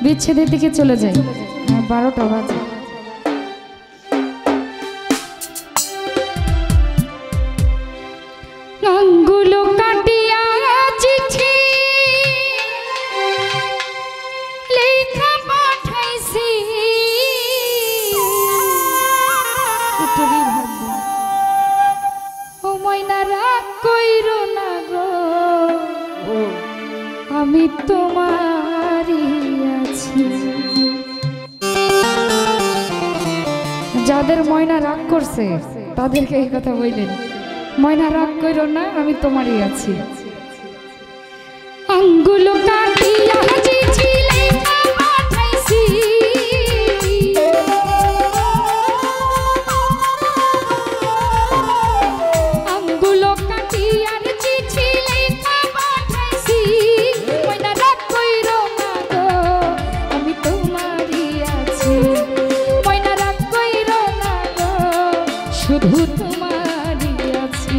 বিচ্ছেদের দিকে চলে যাই। 12টা বাজে। আঙ্গুলো কাটিয়া চিঠি লেখা পাঠাইছি, ও ময়না রাগ কইরো না গো, আমি তোমারই আছি। যাদের ময়না রাগ করছে তাদেরকে এই কথা বললেন, ময়না রাগ কইরো না, আমি তোমারই আছি। আঙ্গুলো কাটিয়া চিঠি লেখা পাঠাইছি, আঙ্গুলো কাটিয়া চিঠি লেখা পাঠাইছি, ময়না রাগ কইরো না গো, আমি তোমারই আছি। ময়না রাগ কইরো না গো, শুধু তোমারই আছি।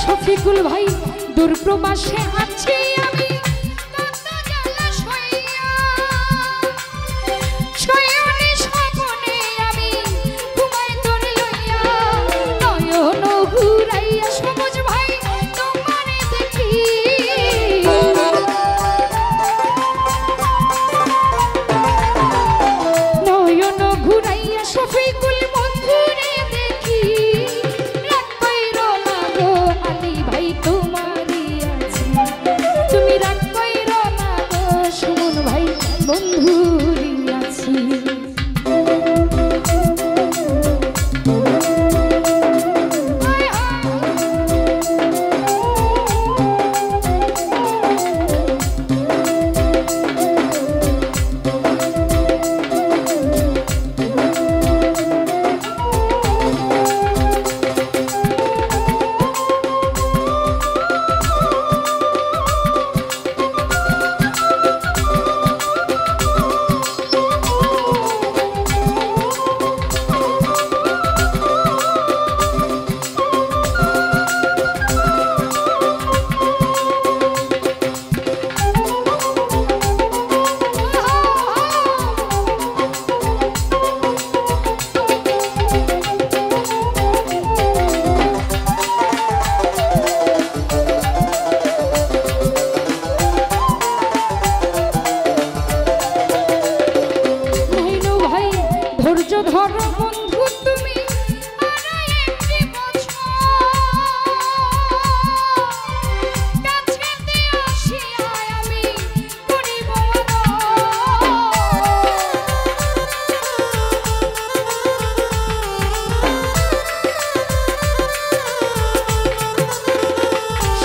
শফিকুল ভাই দূর প্রবাসে আছি আমি, কত জ্বালা সইয়া, শয়নে স্বপনে আমি ঘুমাই তোর লইয়া, নয়ন ঘুরাইয়া সবুজ ভাই তোমারে দেখি, নয়ন ঘুরাইয়া শফিকুল বন্ধুরে দেখি, রাগ কইরো না গো আলী ভাই তোমারই আছি। ধৈর্য ধরো বন্ধু তুমি আরো একটি বছর কাছেতে আসিয়া আমি করিব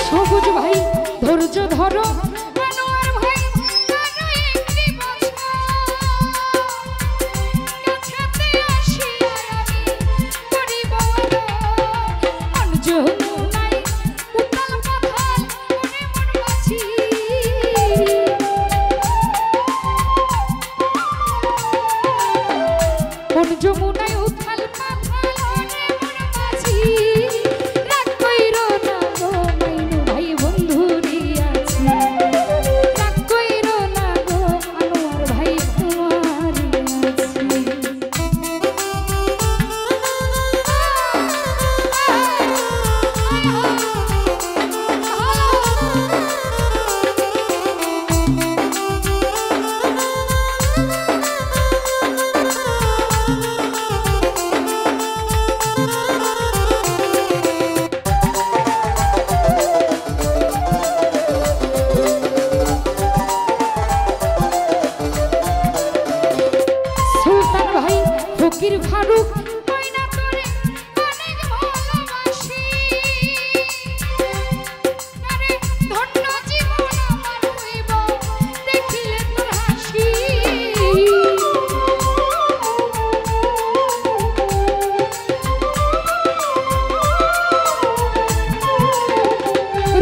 সবুজ ভাই ধৈর্য ধরো যমুনায় উথাল পাথাল ওরে মন মাঝি রাগ কইরো না গো মাইনু ভাই বন্ধু রিয়াছি রাগ কইরো না গো আনোয়ার ভাই তোমার ফকির ফারুক ময়না তোরে অনেক ভালোবাসি আরে ধন্য জীবন আমার হইব দেখিলে তোর হাসি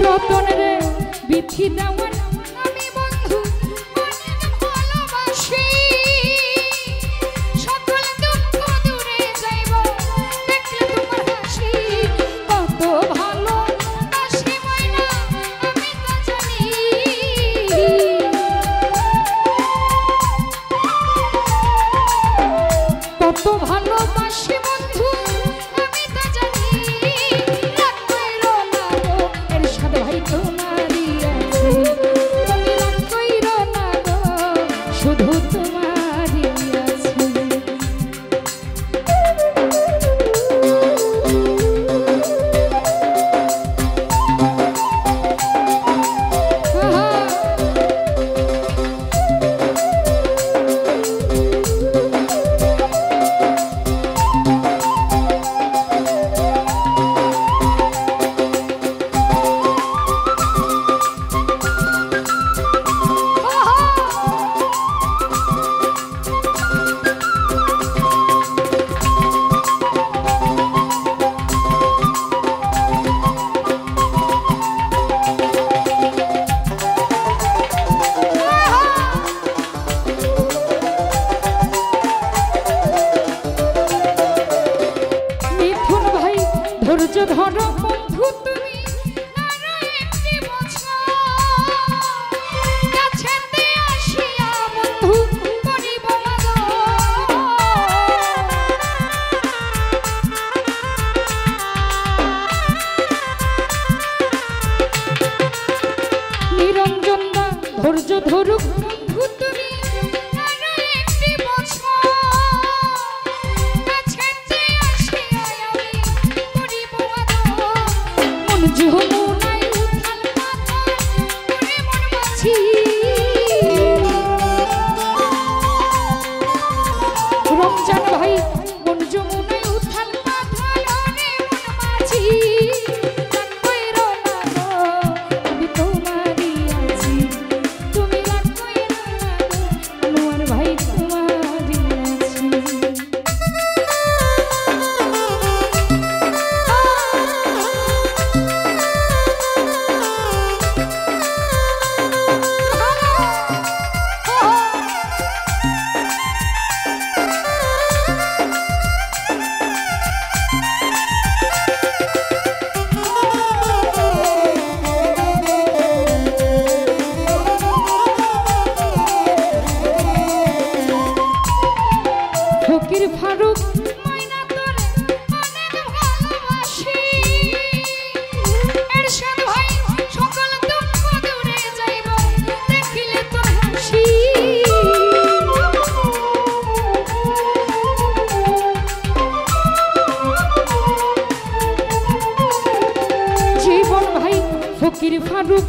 রতন রে বিথি দেওয়ান আমি বন্ধু অনেক ভালোবাসি কত ভালোবাসি বন্ধু আমি তা জানি রাগ কইরো না গো এরশাদ ভাই তোমারই আছে তুমি রাগ কইরো না গো শুধু তোমারই আছে ধৈর্য ধরো বন্ধু তুমি আরো একটি বছর কাছেতে আসিয়া বন্ধু করিব নিরঞ্জন দা ধৈর্য ধরুক বন্ধু তুমি আরো একটি বছর কাছেতে আসিয়া আমি করিব যমুনায় উথাল পাথাল ওরে মন মাঝি রমজান ভাই মন যমুনায় উথাল পাথাল ওরে মন মাঝি রাগ কইরো না গো আমি তোমারই আছি তুমি রাগ কইরো না গো আনোয়ার ভাই তোমারই আছি ফকির ফারুক